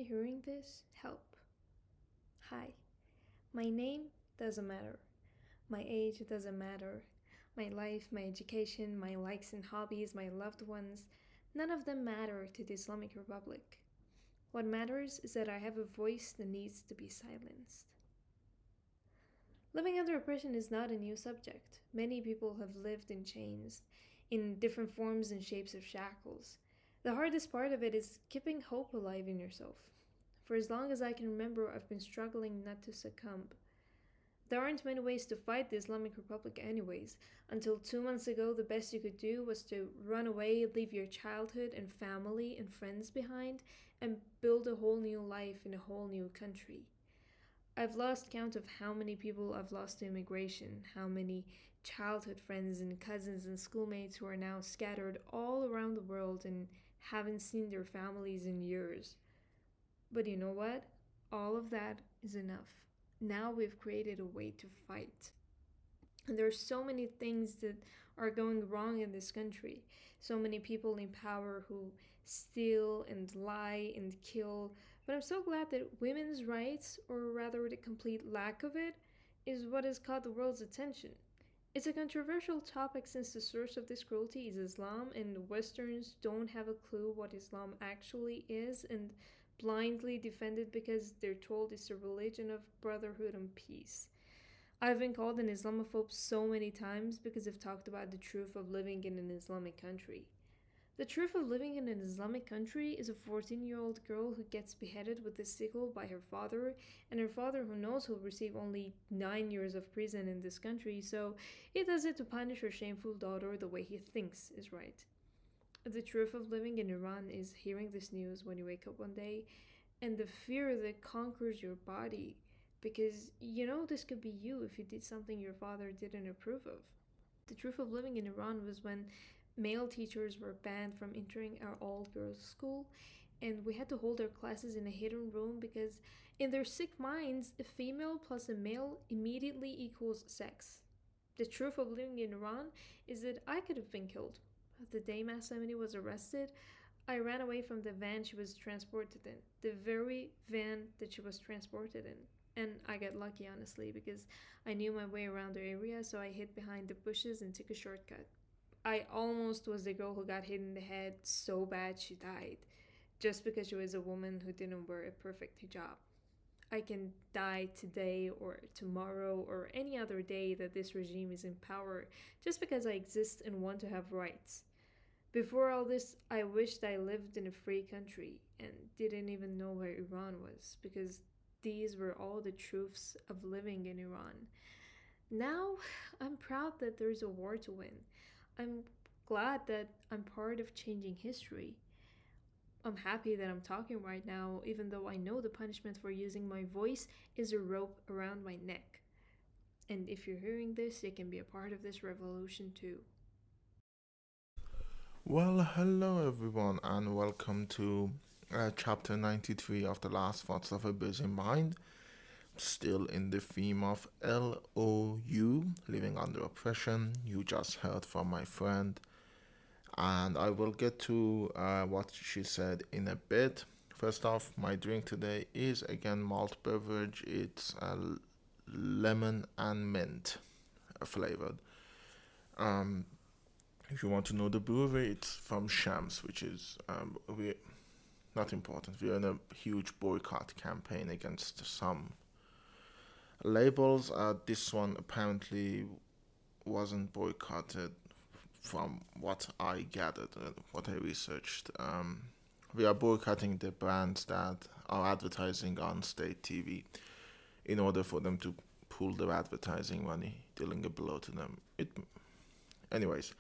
you're hearing this, help. Hi, my name doesn't matter. My age doesn't matter. My life, my education, my likes and hobbies, my loved ones, none of them matter to the Islamic Republic. What matters is that I have a voice that needs to be silenced. Living under oppression is not a new subject. Many people have lived in chains, in different forms and shapes of shackles. The hardest part of it is keeping hope alive in yourself. For as long as I can remember, I've been struggling not to succumb. There aren't many ways to fight the Islamic Republic, anyways. Until 2 months ago, the best you could do was to run away, leave your childhood and family and friends behind, and build a whole new life in a whole new country. I've lost count of how many people I've lost to immigration, how many childhood friends and cousins and schoolmates who are now scattered all around the world and haven't seen their families in years. But you know what? All of that is enough. Now we've created a way to fight. And there are so many things that are going wrong in this country. So many people in power who steal and lie and kill. But I'm so glad that women's rights, or rather the complete lack of it, is what has caught the world's attention. It's a controversial topic since the source of this cruelty is Islam, and Westerns don't have a clue what Islam actually is and blindly defend it because they're told it's a religion of brotherhood and peace. I've been called an Islamophobe so many times because I've talked about the truth of living in an Islamic country. The truth of living in an Islamic country is a 14-year-old girl who gets beheaded with a sickle by her father, and her father, who knows he'll receive only 9 years of prison in this country, so he does it to punish her shameful daughter the way he thinks is right. The truth of living in Iran is hearing this news when you wake up one day, and the fear that conquers your body, because you know this could be you if you did something your father didn't approve of. The truth of living in Iran was when male teachers were banned from entering our all girls school, and we had to hold our classes in a hidden room because, in their sick minds, a female plus a male immediately equals sex. The truth of living in Iran is that I could have been killed. The day Mahsa Amini was arrested, I ran away from the van she was transported in, the very van that she was transported in. And I got lucky, honestly, because I knew my way around the area, so I hid behind the bushes and took a shortcut. I almost was the girl who got hit in the head so bad she died, just because she was a woman who didn't wear a perfect hijab. I can die today or tomorrow or any other day that this regime is in power just because I exist and want to have rights. Before all this, I wished I lived in a free country and didn't even know where Iran was because these were all the truths of living in Iran. Now, I'm proud that there's a war to win. I'm glad that I'm part of changing history. I'm happy that I'm talking right now, even though I know the punishment for using my voice is a rope around my neck. And if you're hearing this, you can be a part of this revolution too. Well, hello everyone, and welcome to chapter 93 of The Last Thoughts of a Busy Mind. Still in the theme of LOU, living under oppression. You just heard from my friend, and I will get to what she said in a bit. First off, my drink today is again malt beverage. It's lemon and mint flavored. Um, if you want to know the brewery, it's from Shams, which is we not important. We're in a huge boycott campaign against some labels. This one apparently wasn't boycotted from what I gathered, what I researched. We are boycotting the brands that are advertising on state TV in order for them to pull their advertising money, dealing a blow to them. Anyways,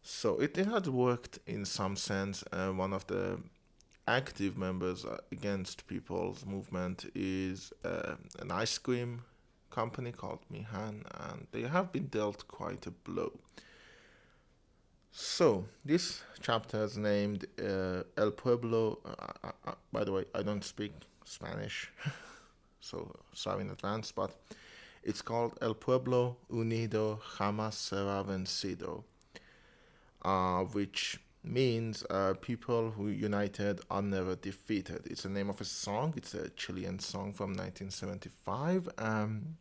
so it had worked in some sense. One of the active members against People's Movement is an ice cream company called Mihan, and they have been dealt quite a blow. So, this chapter is named El Pueblo. By the way, I don't speak Spanish, so sorry in advance, but it's called El Pueblo Unido, Jamás, Será, Vencido, which means people who united are never defeated. It's the name of a song. It's a Chilean song from 1975, and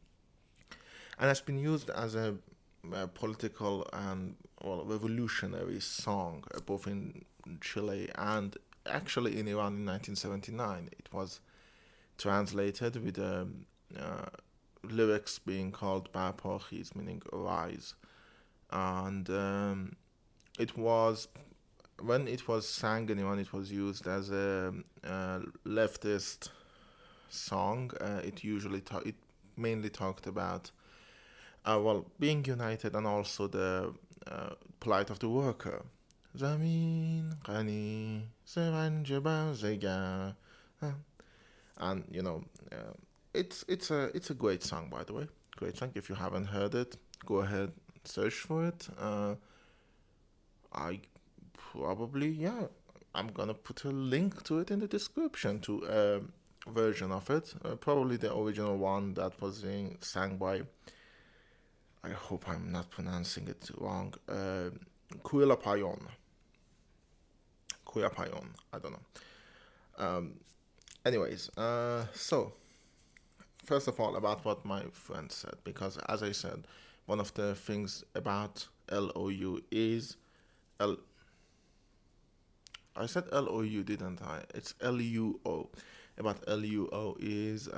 has been used as a political and revolutionary song, both in Chile and actually in Iran in 1979. It was translated with lyrics being called Barpochis, meaning arise. And it was, when it was sang in Iran, it was used as a leftist song. It mainly talked about being united and also the plight of the worker. Zamin, Qani, Sevan, Jeba, Zega. And it's a great song, by the way. Great song. If you haven't heard it, go ahead, search for it. I probably, yeah, I'm gonna put a link to it in the description to a version of it. Probably the original one that was being sang by, I hope I'm not pronouncing it wrong, Kuila Payon. Kuya Payon. I don't know. Anyways, so first of all, about what my friend said, because as I said, one of the things about LOU is L. I said LOU, didn't I? It's LUO. About LUO is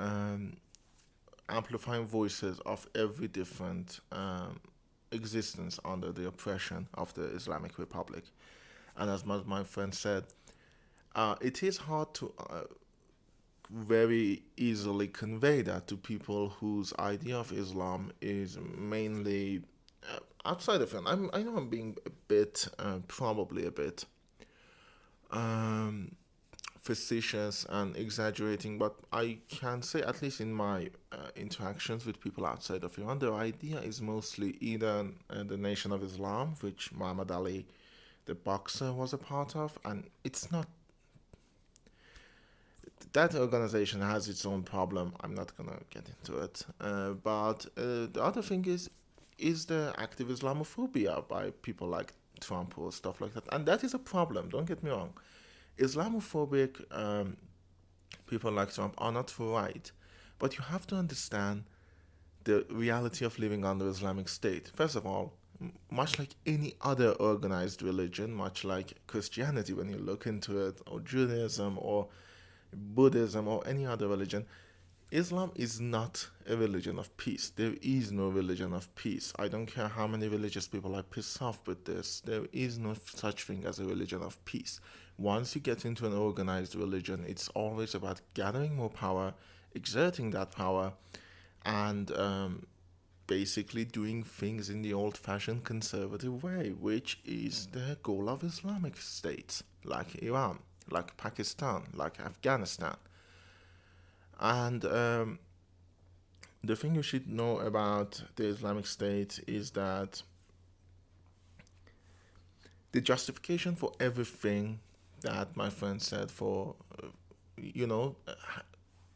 amplifying voices of every different existence under the oppression of the Islamic Republic. And as my friend said, it is hard to very easily convey that to people whose idea of Islam is mainly outside of it. I know I'm being a bit, probably a bit facetious and exaggerating, but I can say, at least in my interactions with people outside of Iran, their idea is mostly either the Nation of Islam, which Muhammad Ali, the boxer, was a part of, and it's not. That organization has its own problem. I'm not gonna get into it. But the other thing is the active Islamophobia by people like Trump or stuff like that, and that is a problem. Don't get me wrong. Islamophobic people like Trump are not right, but you have to understand the reality of living under Islamic State. First of all, much like any other organized religion, much like Christianity, when you look into it, or Judaism, or Buddhism, or any other religion, Islam is not a religion of peace. There is no religion of peace. I don't care how many religious people I piss off with this. There is no such thing as a religion of peace. Once you get into an organized religion, it's always about gathering more power, exerting that power, and basically doing things in the old-fashioned conservative way, which is the goal of Islamic states, like Iran, like Pakistan, like Afghanistan. And the thing you should know about the Islamic State is that the justification for everything that my friend said, for,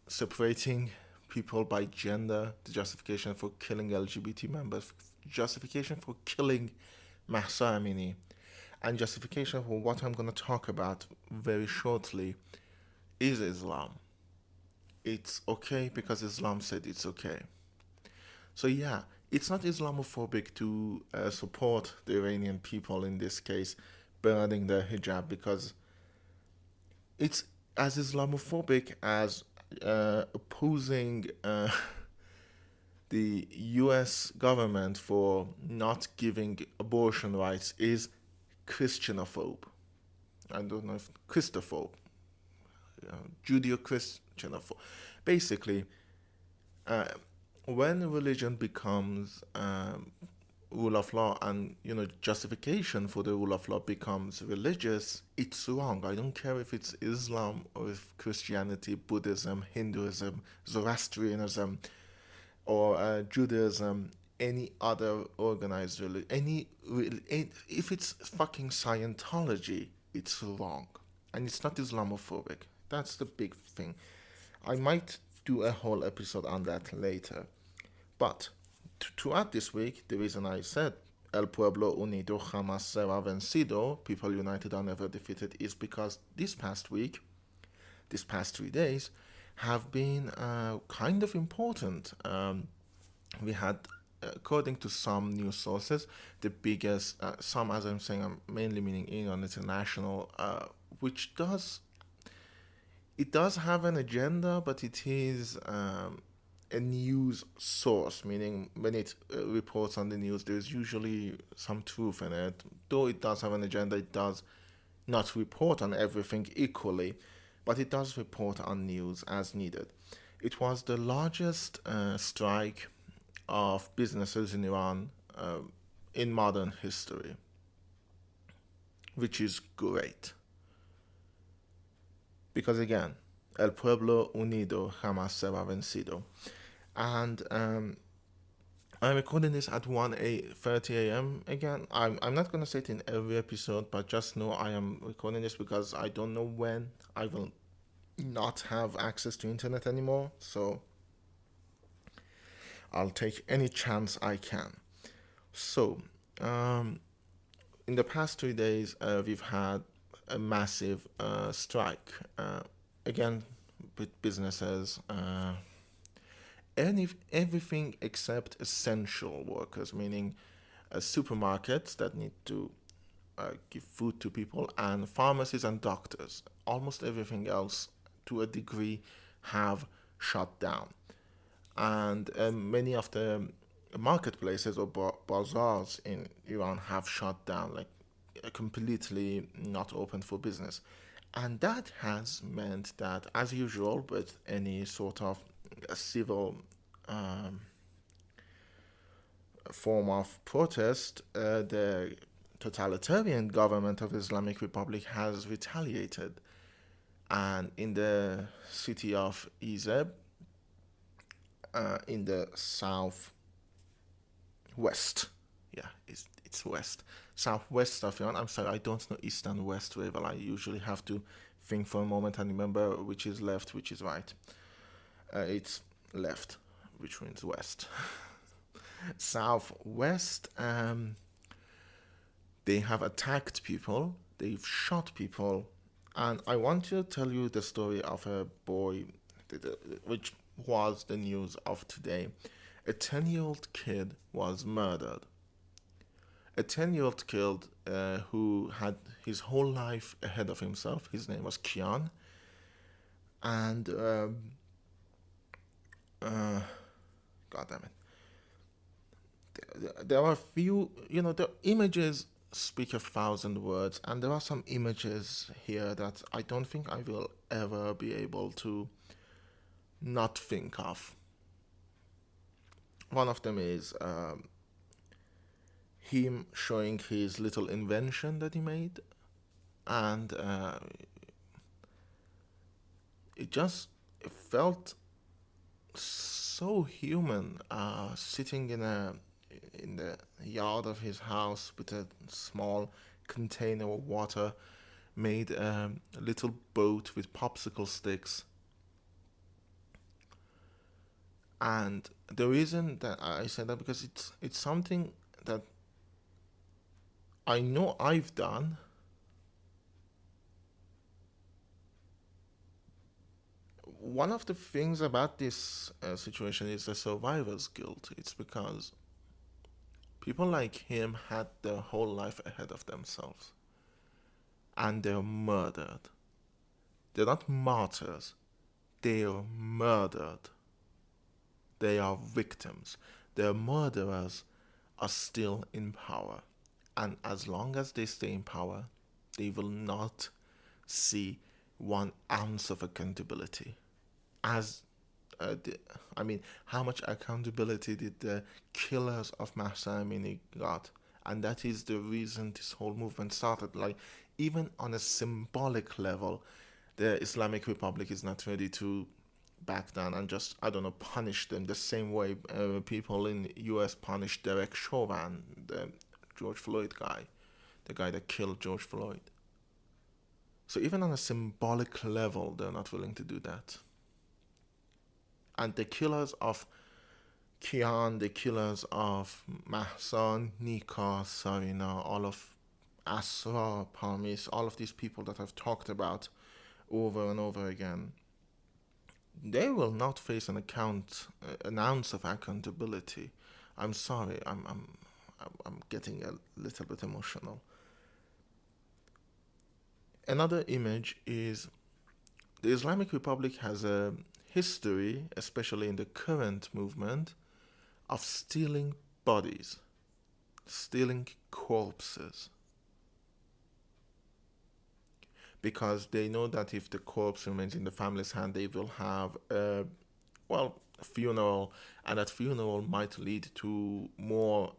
separating people by gender, the justification for killing LGBT members, justification for killing Mahsa Amini, and justification for what I'm going to talk about very shortly is Islam. It's okay because Islam said it's okay. So yeah, it's not Islamophobic to support the Iranian people, in this case, burning their hijab, because it's as Islamophobic as opposing the US government for not giving abortion rights is Christianophobe. I don't know if Christophobe, Judeo-Christianophobe. Basically, when religion becomes rule of law, and justification for the rule of law becomes religious, it's wrong. I don't care if it's Islam or if Christianity, Buddhism, Hinduism, Zoroastrianism, or Judaism, any other organized religion, if it's fucking Scientology, it's wrong, and it's not Islamophobic. That's the big thing. I might do a whole episode on that later. But throughout this week, the reason I said El Pueblo Unido, Jamás, Será, Vencido, People United are never defeated, is because this past week, these past 3 days, have been kind of important. We had, according to some news sources, the biggest, some, as I'm saying, I'm mainly meaning Iran International, which does have an agenda, but it is a news source, meaning when it reports on the news, there's usually some truth in it. Though it does have an agenda, it does not report on everything equally, but it does report on news as needed. It was the largest strike of businesses in Iran in modern history, which is great. Because again, El Pueblo Unido Jamás será vencido. And I'm recording this at 1:30 a.m. again. I'm not going to say it in every episode, but just know I am recording this because I don't know when I will not have access to internet anymore. So I'll take any chance I can. So, in the past 3 days, we've had a massive strike. Again, with businesses, everything except essential workers, meaning supermarkets that need to give food to people, and pharmacies and doctors. Almost everything else, to a degree, have shut down. And many of the marketplaces or bazaars in Iran have shut down, like completely not open for business. And that has meant that, as usual, with any sort of civil form of protest, the totalitarian government of Islamic Republic has retaliated. And in the city of Izeb, in the southwest, yeah, it's west, southwest of Iran. I'm sorry, I don't know east and west very well. I usually have to think for a moment and remember which is left, which is right. It's left, which means west. Southwest, they have attacked people, they've shot people, and I want to tell you the story of a boy, which was the news of today. A 10-year-old kid was murdered. A 10-year-old kid who had his whole life ahead of himself. His name was Kian. And, God damn it. There are a few, the images speak 1,000 words, and there are some images here that I don't think I will ever be able to not think of. One of them is him showing his little invention that he made, and it felt so human, sitting in the yard of his house with a small container of water, made a little boat with popsicle sticks. And the reason that I said that, because it's something that I know I've done. One of the things about this situation is the survivor's guilt. It's because people like him had their whole life ahead of themselves, and they're murdered. They're not martyrs, they're murdered. They are victims. Their murderers are still in power. And as long as they stay in power, they will not see 1 ounce of accountability. How much accountability did the killers of Mahsa Amini got? And that is the reason this whole movement started. Like, even on a symbolic level, the Islamic Republic is not ready to back down and just, punish them the same way people in US punished Derek Chauvin, the George Floyd guy, the guy that killed George Floyd. So even on a symbolic level, they're not willing to do that. And the killers of Kian, the killers of Mahsa, Nika, Sarina, all of Asra, Parmis, all of these people that I've talked about over and over again, they will not face an ounce of accountability. I'm sorry, I'm getting a little bit emotional. Another image is the Islamic Republic has a history, especially in the current movement, of stealing bodies, stealing corpses. Because they know that if the corpse remains in the family's hand, they will have a funeral, and that funeral might lead to more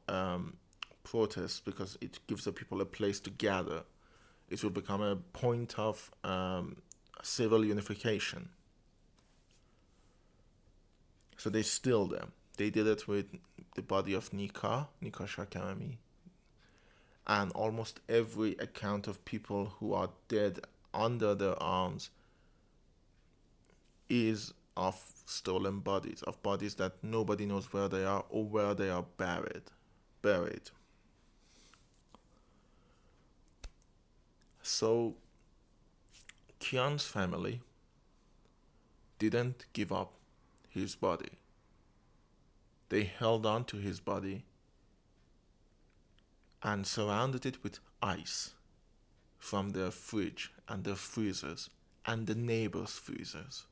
protests because it gives the people a place to gather. It will become a point of civil unification. So they steal them. They did it with the body of Nika Shakarami, and almost every account of people who are dead under their arms is of stolen bodies, of bodies that nobody knows where they are or where they are buried. So Kian's family didn't give up his body. They held on to his body and surrounded it with ice from their fridge and their freezers and the neighbors' freezers.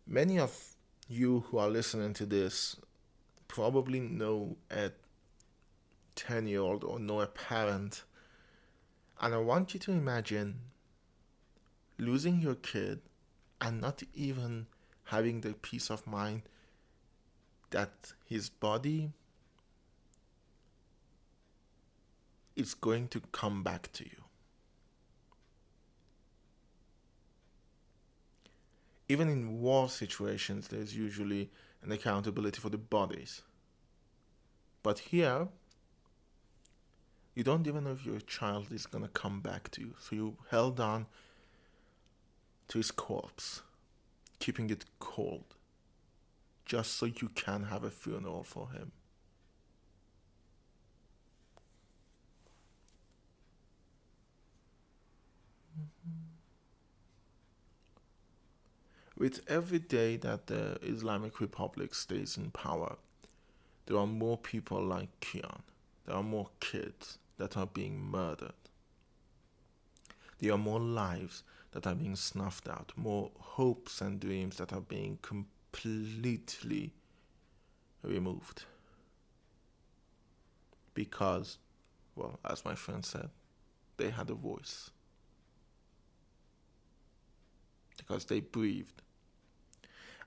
Many of you who are listening to this probably know a 10-year-old or know a parent, and I want you to imagine losing your kid and not even having the peace of mind that his body is going to come back to you. Even in war situations, there's usually an accountability for the bodies. But here, you don't even know if your child is going to come back to you. So you held on to his corpse, keeping it cold, just so you can have a funeral for him. With every day that the Islamic Republic stays in power, there are more people like Kian. There are more kids that are being murdered. There are more lives that are being snuffed out, more hopes and dreams that are being completely removed. Because, well, as my friend said, they had a voice. Because they breathed.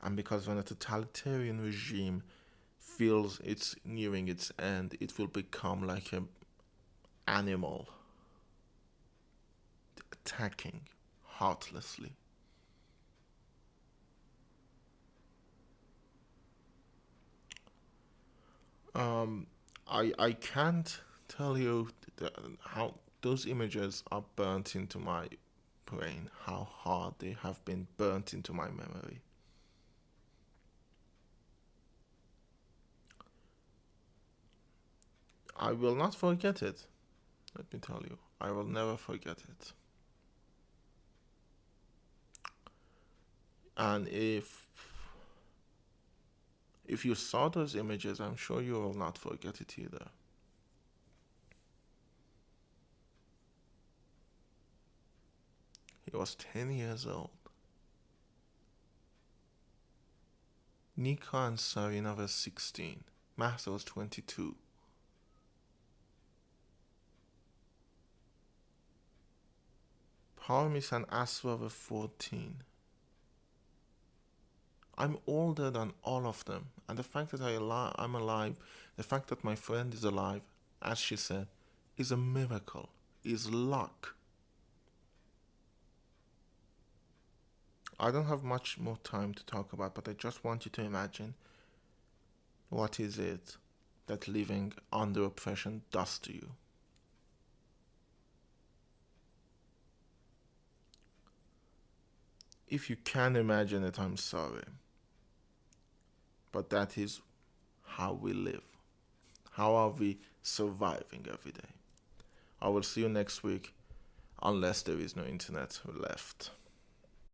And because when a totalitarian regime feels it's nearing its end, it will become like an animal attacking heartlessly. I can't tell you how those images are burnt into my brain, how hard they have been burnt into my memory. I will not forget it. Let me tell you, I will never forget it. And if you saw those images, I'm sure you will not forget it either. He was 10 years old. Nika and Sarina were 16. Mahsa was 22. Parmis and Aswa were 14. I'm older than all of them, and the fact that I'm alive, the fact that my friend is alive, as she said, is a miracle, is luck. I don't have much more time to talk about, but I just want you to imagine what is it that living under oppression does to you. If you can imagine it, I'm sorry. But that is how we live. How are we surviving every day? I will see you next week, unless there is no internet left.